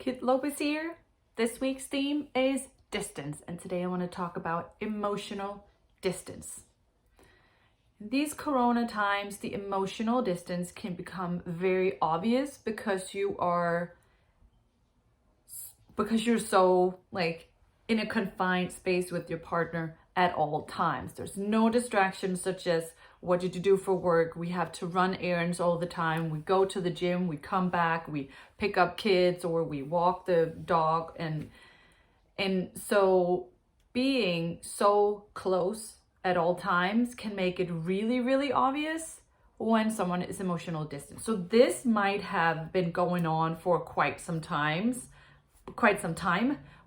Kit Lopez here. This week's theme is distance, and today I want to talk about emotional distance. In these corona times, the emotional distance can become very obvious because you're so in a confined space with your partner at all times. There's no distractions such as what did you do for work? We have to run errands all the time. We go to the gym, we come back, we pick up kids, or we walk the dog. And so being so close at all times can make it really, really obvious when someone is emotional distant. So this might have been going on for quite some time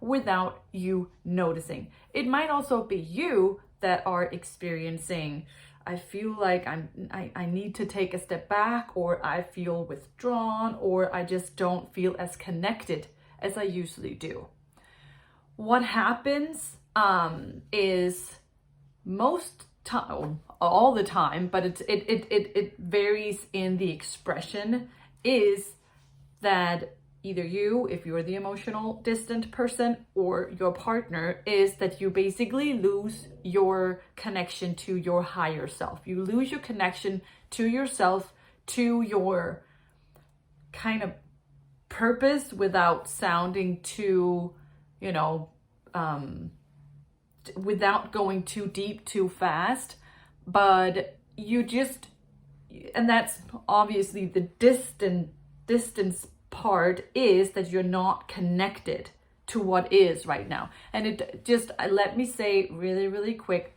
without you noticing. It might also be you that are experiencing, I feel like I need to take a step back, or I feel withdrawn, or I just don't feel as connected as I usually do. What happens is most time, all the time, but it varies in the expression, is that either you, if you're the emotional distant person, or your partner, is that you basically lose your connection to your higher self. You lose your connection to yourself, to your kind of purpose, without sounding too, without going too deep, too fast. But you just, and that's obviously the distance part, is that you're not connected to what is right now. And it just, let me say really, really quick,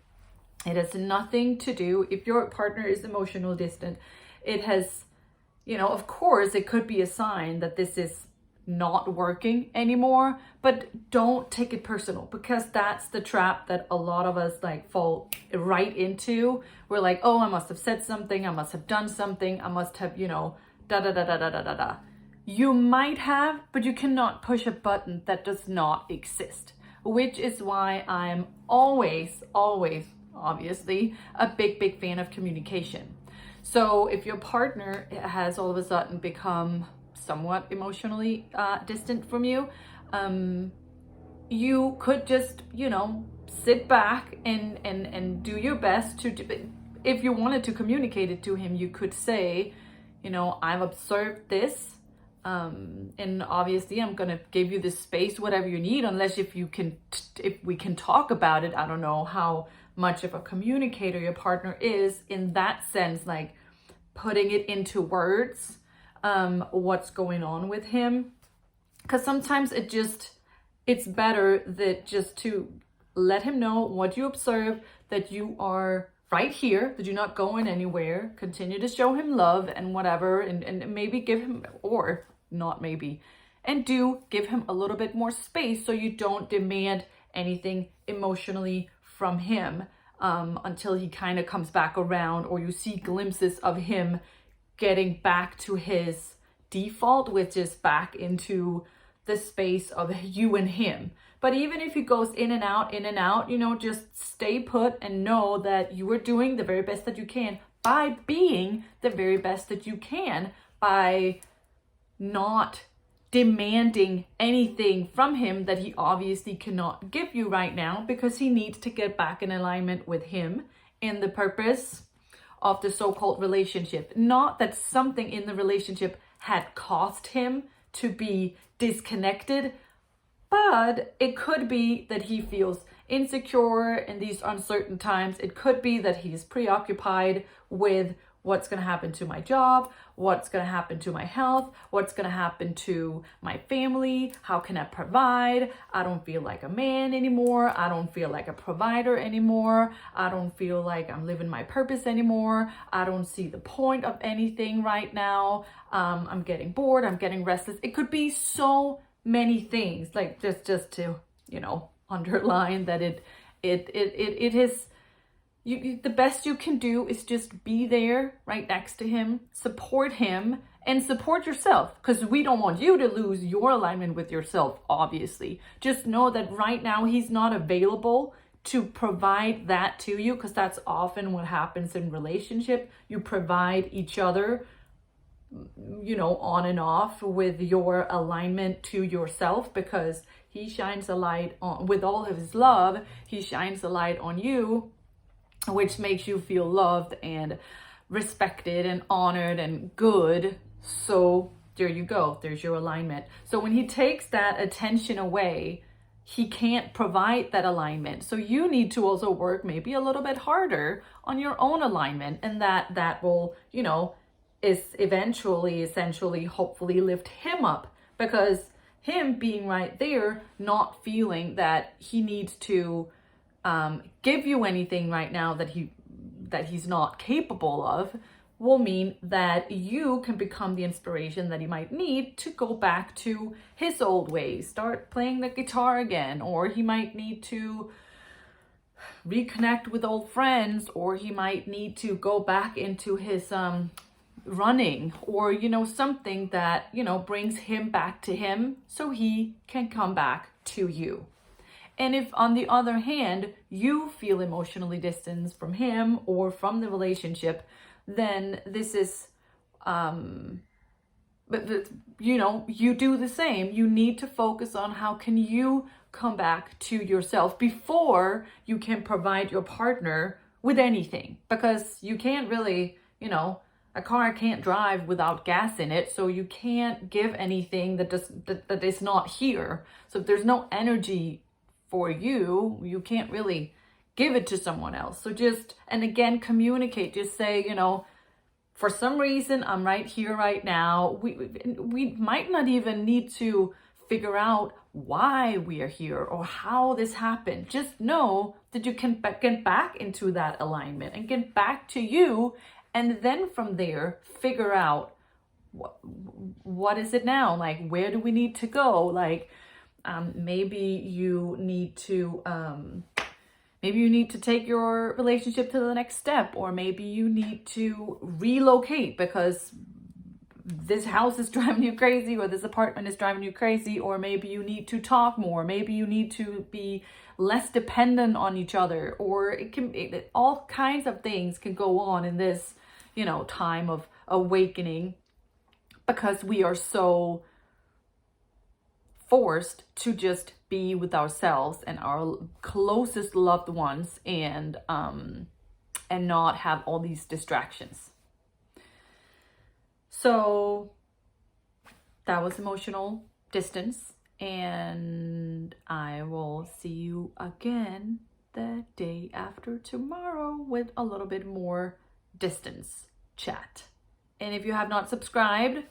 it has nothing to do, if your partner is emotional distant, it has, of course it could be a sign that this is not working anymore, but don't take it personal, because that's the trap that a lot of us fall right into. We're like, oh, I must have said something, I must have done something, I must have, da da da da da da da da. You might have, but you cannot push a button that does not exist, which is why I'm always, obviously, a big fan of communication. So if your partner has all of a sudden become somewhat emotionally distant from you, you could just, sit back and do your best to, if you wanted to communicate it to him, you could say, I've observed this. And obviously I'm going to give you the space, whatever you need, unless if we can talk about it. I don't know how much of a communicator your partner is in that sense, putting it into words, what's going on with him. Because sometimes it's better that just to let him know what you observe, that you are right here, that you're not going anywhere, continue to show him love and whatever, and maybe give him, or not maybe, and do give him a little bit more space so you don't demand anything emotionally from him until he kind of comes back around, or you see glimpses of him getting back to his default, which is back into the space of you and him. But even if he goes in and out, just stay put and know that you are doing the very best that you can by being the very best that you can, by not demanding anything from him that he obviously cannot give you right now, because he needs to get back in alignment with him and the purpose of the so-called relationship. Not that something in the relationship had caused him to be disconnected, but it could be that he feels insecure in these uncertain times. It could be that he's preoccupied with what's going to happen to my job, what's going to happen to my health, what's going to happen to my family, how can I provide? I don't feel like a man anymore. I don't feel like a provider anymore. I don't feel like I'm living my purpose anymore. I don't see the point of anything right now. I'm getting bored. I'm getting restless. It could be so many things, just to, underline that it is. The best you can do is just be there right next to him, support him, and support yourself, because we don't want you to lose your alignment with yourself, obviously. Just know that right now he's not available to provide that to you, because that's often what happens in relationship. You provide each other you know, on and off with your alignment to yourself, because he shines a light on, with all of his love, he shines a light on you, which makes you feel loved and respected and honored and good. So there you go, there's your alignment. So when he takes that attention away, he can't provide that alignment. So you need to also work maybe a little bit harder on your own alignment, and that will, you know, is eventually, essentially, hopefully lift him up, because him being right there, not feeling that he needs to give you anything right now that he's not capable of, will mean that you can become the inspiration that he might need to go back to his old ways, start playing the guitar again, or he might need to reconnect with old friends, or he might need to go back into his running, or, you know, something that, you know, brings him back to him so he can come back to you. And if, on the other hand, you feel emotionally distanced from him or from the relationship, then this is, you know, you do the same. You need to focus on how can you come back to yourself before you can provide your partner with anything, because you can't really, you know, a car can't drive without gas in it, so you can't give anything that is not here. So if there's no energy for you, you can't really give it to someone else. So just, and again, communicate. Just say, you know, for some reason, I'm right here, right now. We might not even need to figure out why we are here or how this happened. Just know that you can get back into that alignment and get back to you. And then from there, figure out what is it now? Like, where do we need to go? Like, maybe you need to take your relationship to the next step, or maybe you need to relocate because this house is driving you crazy, or this apartment is driving you crazy, or maybe you need to talk more. Maybe you need to be less dependent on each other, or all kinds of things can go on in this, you know, time of awakening, because we are so forced to just be with ourselves and our closest loved ones, and not have all these distractions. So that was emotional distance, and I will see you again the day after tomorrow with a little bit more distance chat. And if you have not subscribed,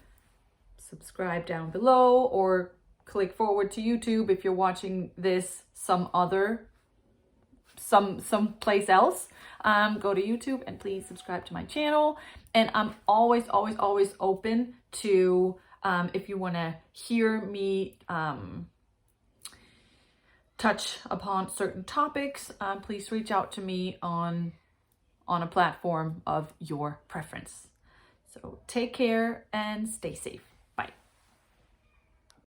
subscribe down below, or click forward to YouTube if you're watching this someplace else. Go to YouTube and please subscribe to my channel. And I'm always open to, if you want to hear me touch upon certain topics, please reach out to me on a platform of your preference. So take care and stay safe.